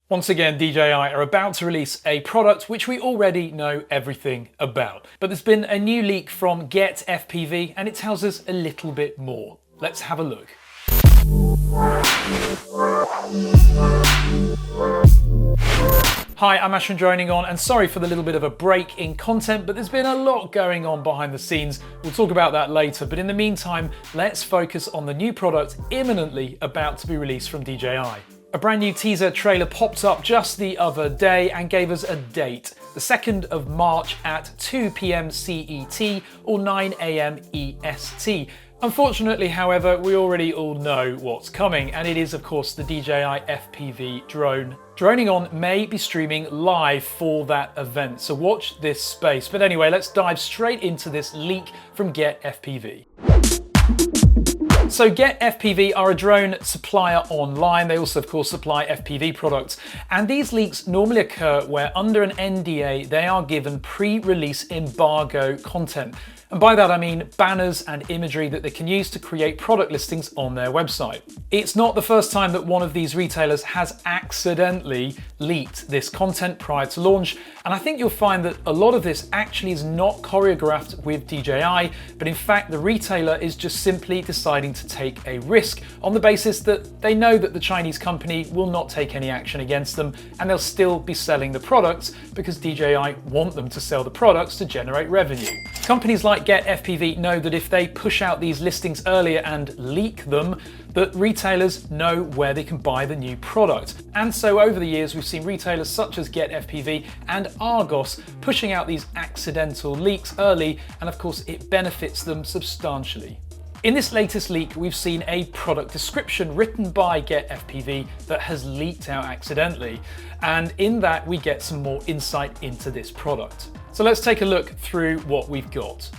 Once again, DJI are about to release a product which we already know everything about. But there's been a new leak from GetFPV and it tells us a little bit more. Let's have a look. Hi, I'm Ash from DroningON, and sorry for the little bit of a break in content, but there's been a lot going on behind the scenes. We'll talk about that later, but in the meantime, let's focus on the new product imminently about to be released from DJI. A brand new teaser trailer popped up just the other day and gave us a date, the 2nd of March at 2 PM CET or 9 AM EST. Unfortunately, however, we already all know what's coming, and it is of course the DJI FPV drone. DroningON may be streaming live for that event, so watch this space. But anyway, let's dive straight into this leak from GetFPV. So GetFPV are a drone supplier online. They also, of course, supply FPV products. And these leaks normally occur where under an NDA, they are given pre-release embargo content. And by that I mean banners and imagery that they can use to create product listings on their website. It's not the first time that one of these retailers has accidentally leaked this content prior to launch, and I think you'll find that a lot of this actually is not choreographed with DJI, but in fact the retailer is just simply deciding to take a risk on the basis that they know that the Chinese company will not take any action against them and they'll still be selling the products because DJI want them to sell the products to generate revenue. Companies like GetFPV know that if they push out these listings earlier and leak them, that retailers know where they can buy the new product. And so over the years, we've seen retailers such as GetFPV and Argos pushing out these accidental leaks early, and of course it benefits them substantially. In this latest leak, we've seen a product description written by GetFPV that has leaked out accidentally. And in that, we get some more insight into this product. So let's take a look through what we've got.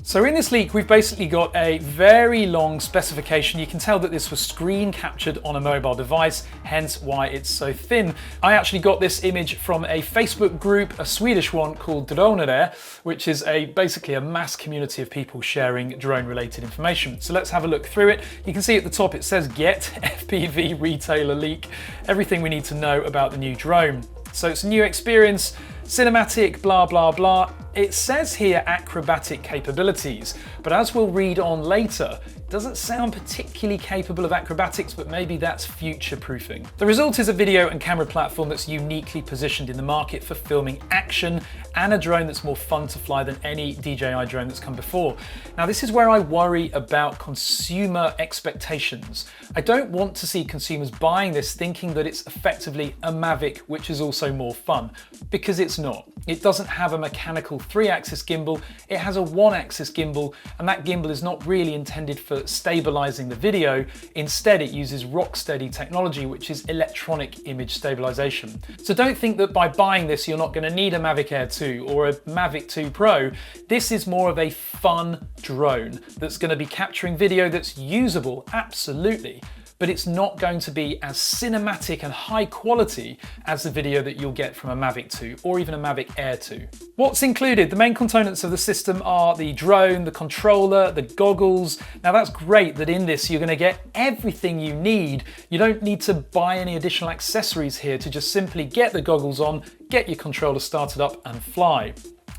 So in this leak, we've basically got a very long specification. You can tell that this was screen captured on a mobile device, hence why it's so thin. I actually got this image from a Facebook group, a Swedish one called DroningON, which is basically a mass community of people sharing drone-related information. So let's have a look through it. You can see at the top it says GetFPV retailer leak, everything we need to know about the new drone. So it's a new experience, cinematic, blah, blah, blah. It says here acrobatic capabilities, but as we'll read on later, it doesn't sound particularly capable of acrobatics, but maybe that's future-proofing. The result is a video and camera platform that's uniquely positioned in the market for filming action and a drone that's more fun to fly than any DJI drone that's come before. Now, this is where I worry about consumer expectations. I don't want to see consumers buying this thinking that it's effectively a Mavic, which is also more fun, because it's not. It doesn't have a mechanical 3-axis gimbal, it has a 1-axis gimbal, and that gimbal is not really intended for stabilizing the video. Instead, it uses rock-steady technology, which is electronic image stabilization. So don't think that by buying this, you're not going to need a Mavic Air 2 or a Mavic 2 Pro. This is more of a fun drone that's going to be capturing video that's usable, absolutely, but it's not going to be as cinematic and high quality as the video that you'll get from a Mavic 2 or even a Mavic Air 2. What's included? The main components of the system are the drone, the controller, the goggles. Now that's great that in this you're going to get everything you need. You don't need to buy any additional accessories here to just simply get the goggles on, get your controller started up and fly.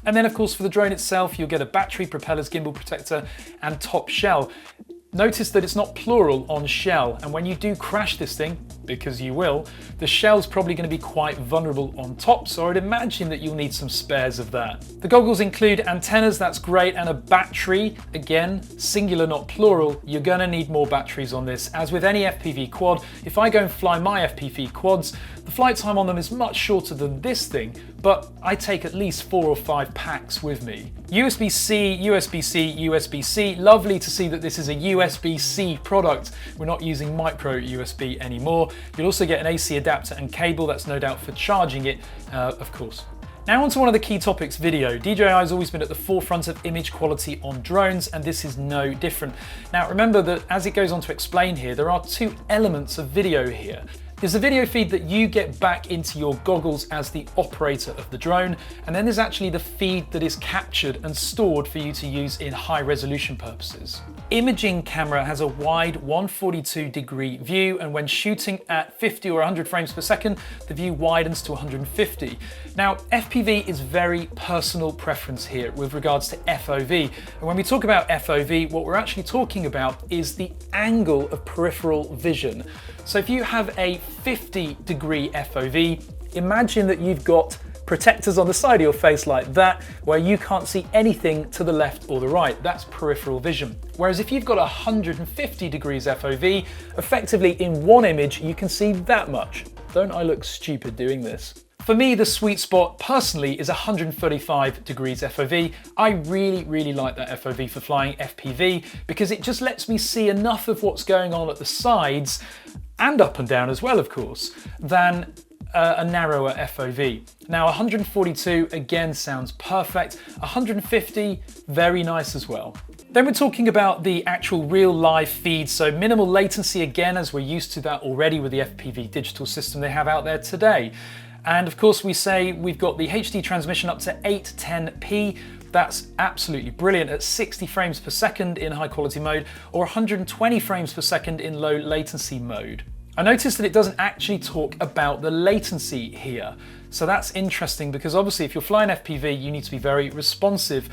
And then of course for the drone itself, you'll get a battery, propellers, gimbal protector and top shell. Notice that it's not plural on shell, and when you do crash this thing, because you will, the shell's probably going to be quite vulnerable on top, so I'd imagine that you'll need some spares of that. The goggles include antennas, that's great, and a battery, again, singular not plural. You're going to need more batteries on this. As with any FPV quad, if I go and fly my FPV quads, the flight time on them is much shorter than this thing, but I take at least 4 or 5 packs with me. USB-C, USB-C, USB-C. Lovely to see that this is a USB-C product. We're not using micro USB anymore. You'll also get an AC adapter and cable, that's no doubt for charging it, of course. Now on to one of the key topics, video. DJI has always been at the forefront of image quality on drones, and this is no different. Now remember that as it goes on to explain here, there are 2 elements of video here. is the video feed that you get back into your goggles as the operator of the drone, and then there's actually the feed that is captured and stored for you to use in high resolution purposes. Imaging camera has a wide 142-degree view, and when shooting at 50 or 100 frames per second, the view widens to 150. Now, FPV is very personal preference here with regards to FOV, and when we talk about FOV, what we're actually talking about is the angle of peripheral vision. So if you have a 50-degree FOV, imagine that you've got protectors on the side of your face like that, where you can't see anything to the left or the right. That's peripheral vision. Whereas if you've got 150 degrees FOV, effectively in one image, you can see that much. Don't I look stupid doing this? For me, the sweet spot personally is 135 degrees FOV. I really like that FOV for flying FPV because it just lets me see enough of what's going on at the sides, and up and down as well, of course, than a narrower FOV. Now 142 again sounds perfect, 150 very nice as well. Then we're talking about the actual real live feed, so minimal latency again, as we're used to that already with the FPV digital system they have out there today. And of course we say we've got the HD transmission up to 810p. That's absolutely brilliant at 60 frames per second in high quality mode or 120 frames per second in low latency mode. I noticed that it doesn't actually talk about the latency here. So that's interesting because obviously if you're flying FPV, you need to be very responsive.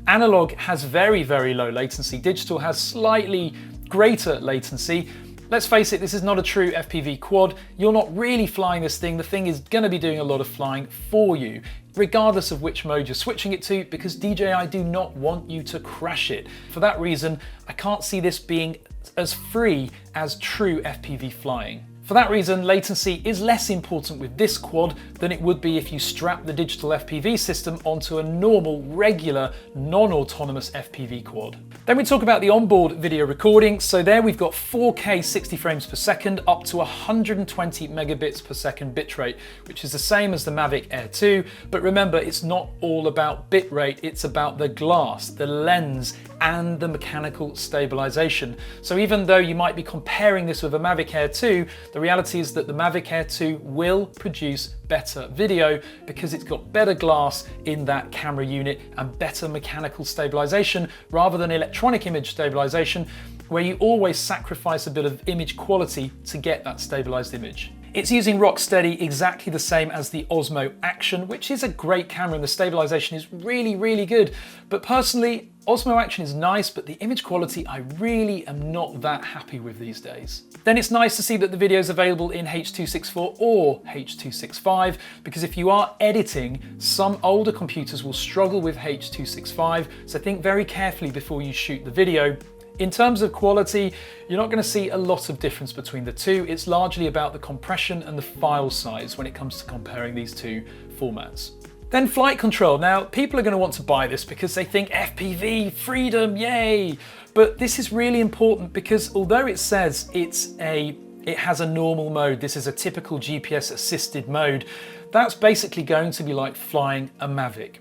Analog has very low latency. Digital has slightly greater latency. Let's face it, this is not a true FPV quad. You're not really flying this thing. The thing is going to be doing a lot of flying for you, regardless of which mode you're switching it to, because DJI do not want you to crash it. For that reason, I can't see this being as free as true FPV flying. For that reason, latency is less important with this quad than it would be if you strap the digital FPV system onto a normal, regular, non-autonomous FPV quad. Then we talk about the onboard video recording. So there we've got 4K 60 frames per second up to 120 megabits per second bitrate, which is the same as the Mavic Air 2. But remember, it's not all about bitrate, it's about the glass, the lens, and the mechanical stabilization. So even though you might be comparing this with a Mavic Air 2, the reality is that the Mavic Air 2 will produce better video because it's got better glass in that camera unit and better mechanical stabilization rather than electronic image stabilization, where you always sacrifice a bit of image quality to get that stabilized image. It's using Rocksteady exactly the same as the Osmo Action, which is a great camera and the stabilization is really good. But personally, Osmo Action is nice, but the image quality I really am not that happy with these days. Then it's nice to see that the video is available in H264 or H265, because if you are editing, some older computers will struggle with H265, so think very carefully before you shoot the video. In terms of quality, you're not going to see a lot of difference between the two. It's largely about the compression and the file size when it comes to comparing these two formats. Then flight control. Now, people are going to want to buy this because they think FPV, freedom, yay! But this is really important because although it says it has a normal mode, this is a typical GPS assisted mode, that's basically going to be like flying a Mavic.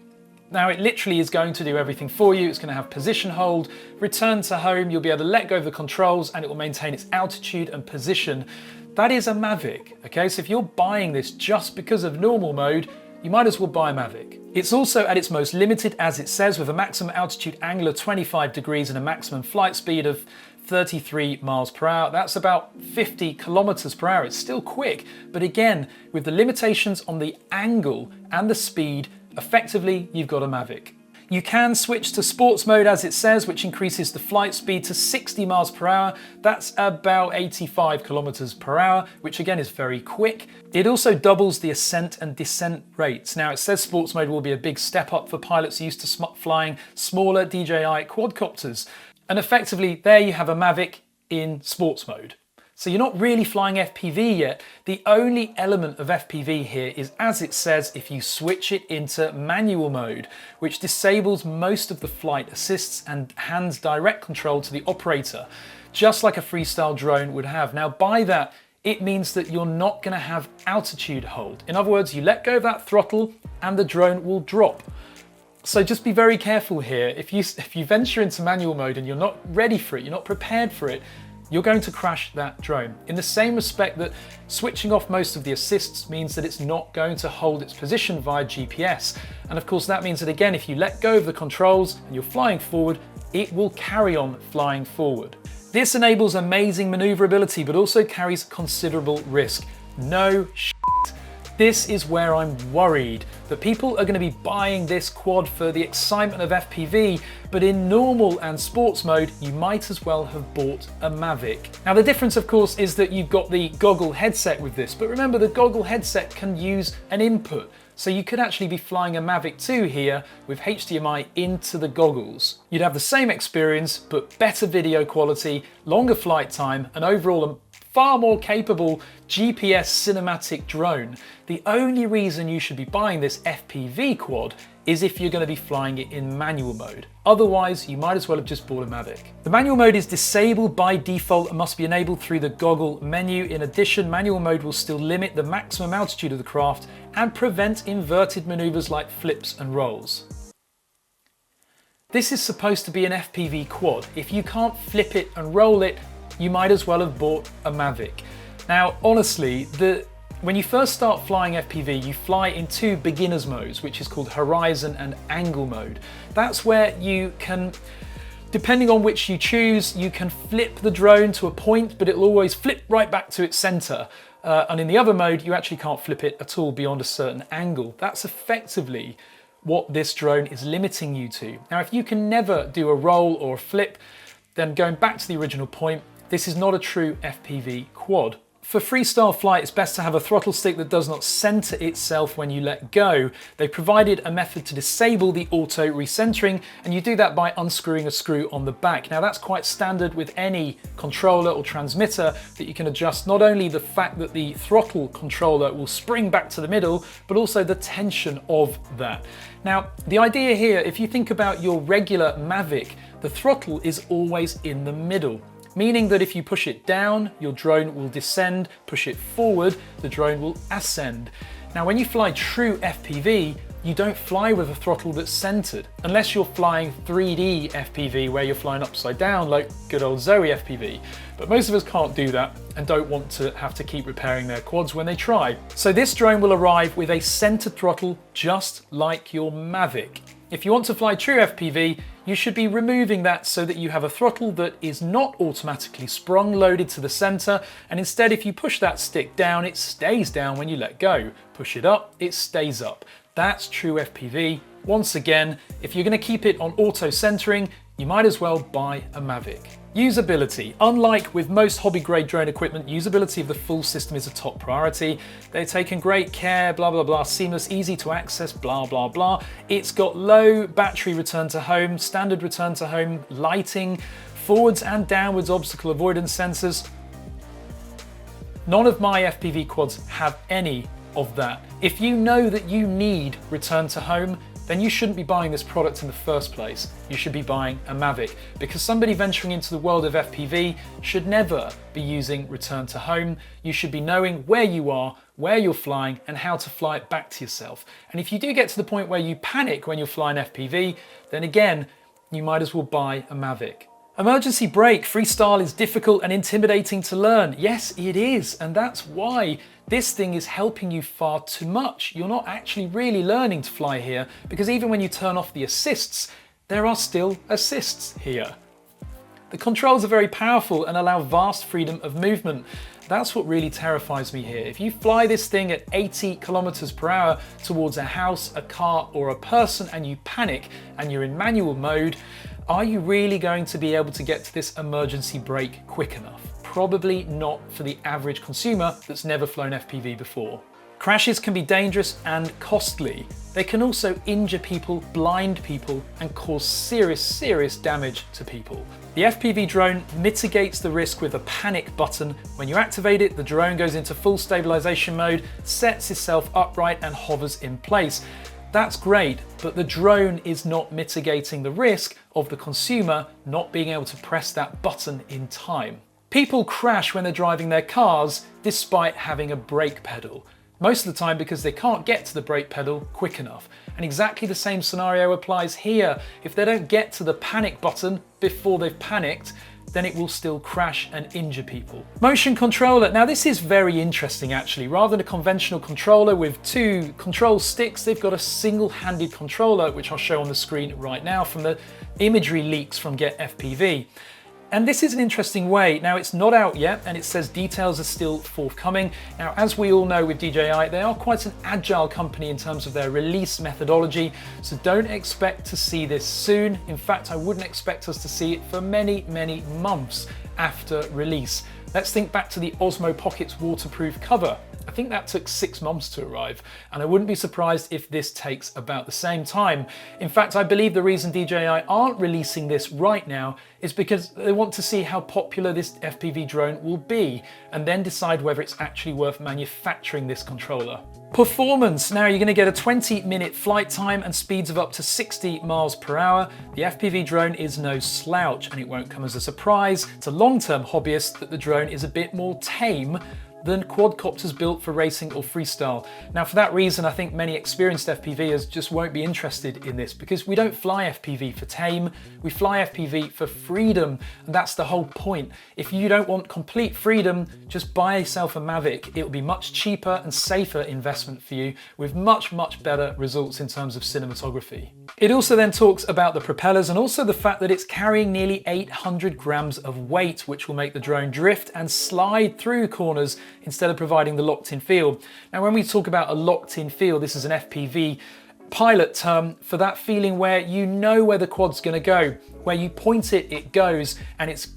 Now it literally is going to do everything for you. It's going to have position hold, return to home, you'll be able to let go of the controls and it will maintain its altitude and position. That is a Mavic, okay? So if you're buying this just because of normal mode, you might as well buy a Mavic. It's also at its most limited, as it says, with a maximum altitude angle of 25 degrees and a maximum flight speed of 33 miles per hour. That's about 50 kilometers per hour. It's still quick, but again, with the limitations on the angle and the speed, effectively, you've got a Mavic. You can switch to sports mode, as it says, which increases the flight speed to 60 miles per hour. That's about 85 kilometers per hour, which again is very quick. It also doubles the ascent and descent rates. Now it says sports mode will be a big step up for pilots used to flying smaller DJI quadcopters. And effectively, there you have a Mavic in sports mode. So you're not really flying FPV yet. The only element of FPV here is, as it says, if you switch it into manual mode, which disables most of the flight assists and hands direct control to the operator, just like a freestyle drone would have. Now by that, it means that you're not going to have altitude hold. In other words, you let go of that throttle and the drone will drop. So just be very careful here. If you venture into manual mode and you're not ready for it, you're not prepared for it, you're going to crash that drone. In the same respect that switching off most of the assists means that it's not going to hold its position via GPS. And of course that means that again, if you let go of the controls and you're flying forward, it will carry on flying forward. This enables amazing maneuverability, but also carries considerable risk. No shit. This is where I'm worried that people are going to be buying this quad for the excitement of FPV, but in normal and sports mode, you might as well have bought a Mavic. Now the difference of course is that you've got the goggle headset with this, but remember the goggle headset can use an input. So you could actually be flying a Mavic 2 here with HDMI into the goggles. You'd have the same experience, but better video quality, longer flight time, and overall a far more capable GPS cinematic drone. The only reason you should be buying this FPV quad is if you're going to be flying it in manual mode. Otherwise, you might as well have just bought a Mavic. The manual mode is disabled by default and must be enabled through the goggle menu. In addition, manual mode will still limit the maximum altitude of the craft and prevent inverted maneuvers like flips and rolls. This is supposed to be an FPV quad. If you can't flip it and roll it, you might as well have bought a Mavic. Now, honestly, when you first start flying FPV, you fly in two beginners modes, which is called horizon and angle mode. That's where you can, depending on which you choose, you can flip the drone to a point, but it'll always flip right back to its center. And in the other mode, you actually can't flip it at all beyond a certain angle. That's effectively what this drone is limiting you to. Now, if you can never do a roll or a flip, then going back to the original point, this is not a true FPV quad. For freestyle flight, it's best to have a throttle stick that does not center itself when you let go. They provided a method to disable the auto recentering, and you do that by unscrewing a screw on the back. Now that's quite standard with any controller or transmitter, that you can adjust not only the fact that the throttle controller will spring back to the middle, but also the tension of that. Now, the idea here, if you think about your regular Mavic, the throttle is always in the middle, meaning that if you push it down, your drone will descend, push it forward, the drone will ascend. Now, when you fly true FPV, you don't fly with a throttle that's centered, unless you're flying 3D FPV where you're flying upside down like good old Zoe FPV. But most of us can't do that and don't want to have to keep repairing their quads when they try. So this drone will arrive with a centered throttle just like your Mavic. If you want to fly true FPV, you should be removing that so that you have a throttle that is not automatically sprung loaded to the center, and instead if you push that stick down, it stays down when you let go. Push it up, it stays up. That's true FPV. Once again, if you're going to keep it on auto centering, you might as well buy a Mavic. Usability. Unlike with most hobby-grade drone equipment, usability of the full system is a top priority. They've taken great care, blah, blah, blah, seamless, easy to access, blah, blah, blah. It's got low battery return to home, standard return to home, lighting, forwards and downwards obstacle avoidance sensors. None of my FPV quads have any of that. If you know that you need return to home, then you shouldn't be buying this product in the first place. You should be buying a Mavic, because somebody venturing into the world of FPV should never be using return to home. You should be knowing where you are, where you're flying, and how to fly it back to yourself. And if you do get to the point where you panic when you're flying FPV, then again, you might as well buy a Mavic. Emergency brake. Freestyle is difficult and intimidating to learn. Yes, it is, and that's why this thing is helping you far too much. You're not actually really learning to fly here, because even when you turn off the assists, there are still assists here. The controls are very powerful and allow vast freedom of movement. That's what really terrifies me here. If you fly this thing at 80 kilometers per hour towards a house, a car, or a person, and you panic and you're in manual mode, are you really going to be able to get to this emergency brake quick enough? Probably not for the average consumer that's never flown FPV before. Crashes can be dangerous and costly. They can also injure people, blind people, and cause serious damage to people. The FPV drone mitigates the risk with a panic button. When you activate it, the drone goes into full stabilisation mode, sets itself upright, and hovers in place. That's great, but the drone is not mitigating the risk of the consumer not being able to press that button in time. People crash when they're driving their cars despite having a brake pedal. Most of the time because they can't get to the brake pedal quick enough. And exactly the same scenario applies here. If they don't get to the panic button before they've panicked, then it will still crash and injure people. Motion controller. Now this is very interesting actually. Rather than a conventional controller with two control sticks, they've got a single-handed controller, which I'll show on the screen right now from the imagery leaks from GetFPV. And this is an interesting way. Now it's not out yet and it says details are still forthcoming. Now, as we all know with DJI, they are quite an agile company in terms of their release methodology. So don't expect to see this soon. In fact, I wouldn't expect us to see it for many, many months after release. Let's think back to the Osmo Pocket's waterproof cover. I think that took 6 months to arrive, and I wouldn't be surprised if this takes about the same time. In fact, I believe the reason DJI aren't releasing this right now is because they want to see how popular this FPV drone will be, and then decide whether it's actually worth manufacturing this controller. Performance. Now you're going to get a 20-minute flight time and speeds of up to 60 miles per hour. The FPV drone is no slouch, and it won't come as a surprise to long-term hobbyists that the drone is a bit more tame than quadcopters built for racing or freestyle. Now for that reason, I think many experienced FPVers just won't be interested in this, because we don't fly FPV for tame, we fly FPV for freedom, and that's the whole point. If you don't want complete freedom, just buy yourself a Mavic. It'll be much cheaper and safer investment for you with much, much better results in terms of cinematography. It also then talks about the propellers and also the fact that it's carrying nearly 800 grams of weight, which will make the drone drift and slide through corners instead of providing the locked-in feel. Now, when we talk about a locked-in feel, this is an FPV pilot term for that feeling where you know where the quad's going to go. Where you point it, it goes, and it's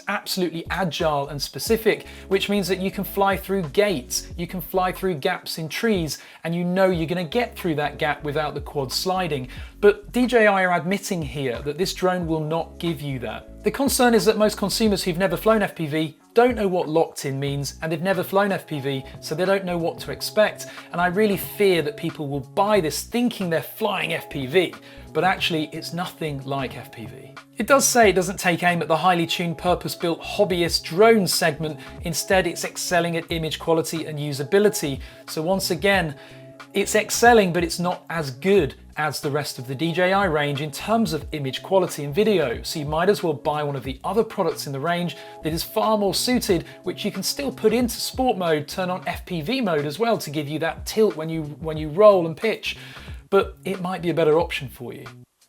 absolutely agile and specific, which means that you can fly through gates, you can fly through gaps in trees, and you know you're going to get through that gap without the quad sliding. But DJI are admitting here that this drone will not give you that. The concern is that most consumers who've never flown FPV don't know what locked in means, and they've never flown FPV, so they don't know what to expect. And I really fear that people will buy this thinking they're flying FPV, but actually it's nothing like FPV. It does say it doesn't take aim at the highly tuned, purpose-built hobbyist drone segment. Instead, it's excelling at image quality and usability. So once again, it's excelling, but it's not as good as the rest of the DJI range in terms of image quality and video. So you might as well buy one of the other products in the range that is far more suited, which you can still put into sport mode, turn on FPV mode as well to give you that tilt when you roll and pitch. But it might be a better option for you.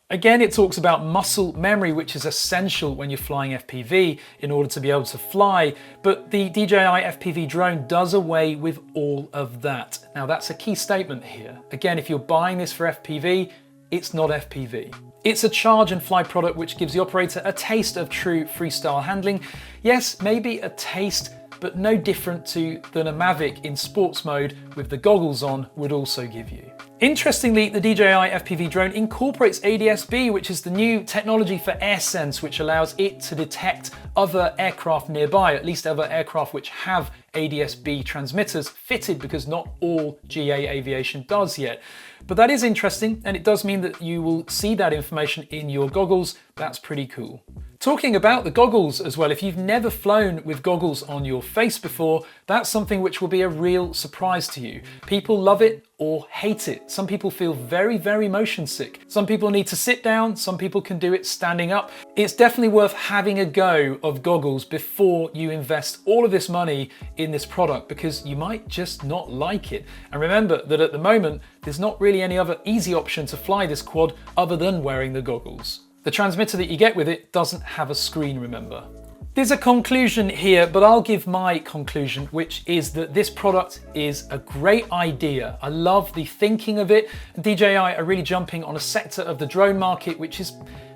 Again, it talks about muscle memory, which is essential when you're flying FPV in order to be able to fly, but the DJI FPV drone does away with all of that. Now that's a key statement here. Again, if you're buying this for FPV, it's not FPV. It's a charge and fly product which gives the operator a taste of true freestyle handling. Yes, maybe a taste, but no different than a Mavic in sports mode with the goggles on would also give you. Interestingly, the DJI FPV drone incorporates ADS-B, which is the new technology for AirSense, which allows it to detect other aircraft nearby, at least other aircraft which have ADS-B transmitters fitted, because not all GA aviation does yet. But that is interesting, and it does mean that you will see that information in your goggles. That's pretty cool. Talking about the goggles as well, if you've never flown with goggles on your face before, that's something which will be a real surprise to you. People love it or hate it. Some people feel very, very motion sick. Some people need to sit down, some people can do it standing up. It's definitely worth having a go of goggles before you invest all of this money in this product, because you might just not like it. And remember that at the moment, there's not really any other easy option to fly this quad other than wearing the goggles. The transmitter that you get with it doesn't have a screen, remember. There's a conclusion here, but I'll give my conclusion, which is that this product is a great idea. I love the thinking of it. DJI are really jumping on a sector of the drone market which is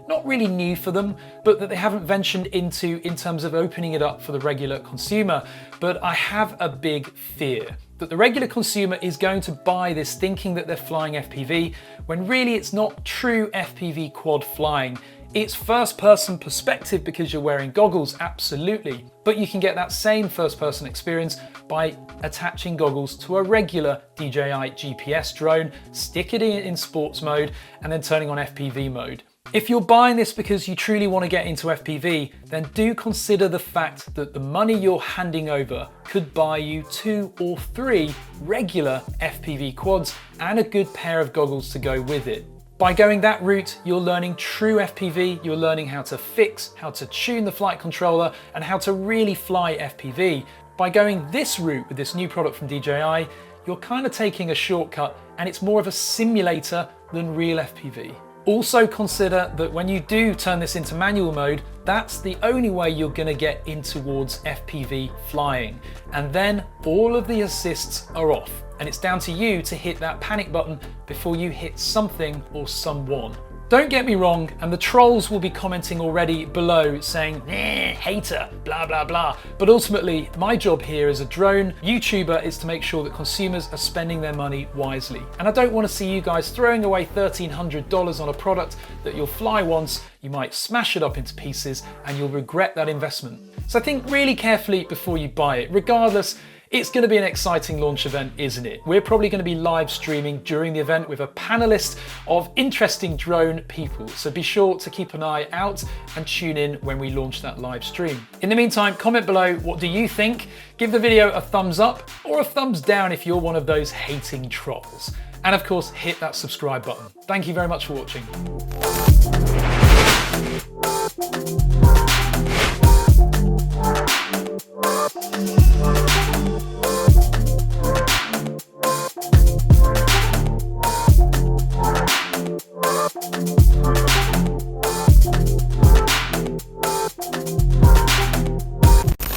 not really new for them, but that they haven't ventured into in terms of opening it up for the regular consumer. But I have a big fear that the regular consumer is going to buy this thinking that they're flying FPV, when really it's not true FPV quad flying. It's first-person perspective because you're wearing goggles, absolutely, but you can get that same first-person experience by attaching goggles to a regular DJI GPS drone, stick it in sports mode, and then turning on FPV mode. If you're buying this because you truly want to get into FPV, then do consider the fact that the money you're handing over could buy you 2 or 3 regular FPV quads and a good pair of goggles to go with it. By going that route, you're learning true FPV, you're learning how to fix, how to tune the flight controller, and how to really fly FPV. By going this route with this new product from DJI, you're kind of taking a shortcut, and it's more of a simulator than real FPV. Also consider that when you do turn this into manual mode, that's the only way you're going to get in towards FPV flying. And then all of the assists are off, and it's down to you to hit that panic button before you hit something or someone. Don't get me wrong, and the trolls will be commenting already below saying, hater, blah, blah, blah. But ultimately, my job here as a drone YouTuber is to make sure that consumers are spending their money wisely. And I don't want to see you guys throwing away $1,300 on a product that you'll fly once, you might smash it up into pieces, and you'll regret that investment. So think really carefully before you buy it. Regardless, it's going to be an exciting launch event, isn't it? We're probably going to be live streaming during the event with a panelist of interesting drone people. So be sure to keep an eye out and tune in when we launch that live stream. In the meantime, comment below, what do you think? Give the video a thumbs up or a thumbs down if you're one of those hating trolls. And of course, hit that subscribe button. Thank you very much for watching.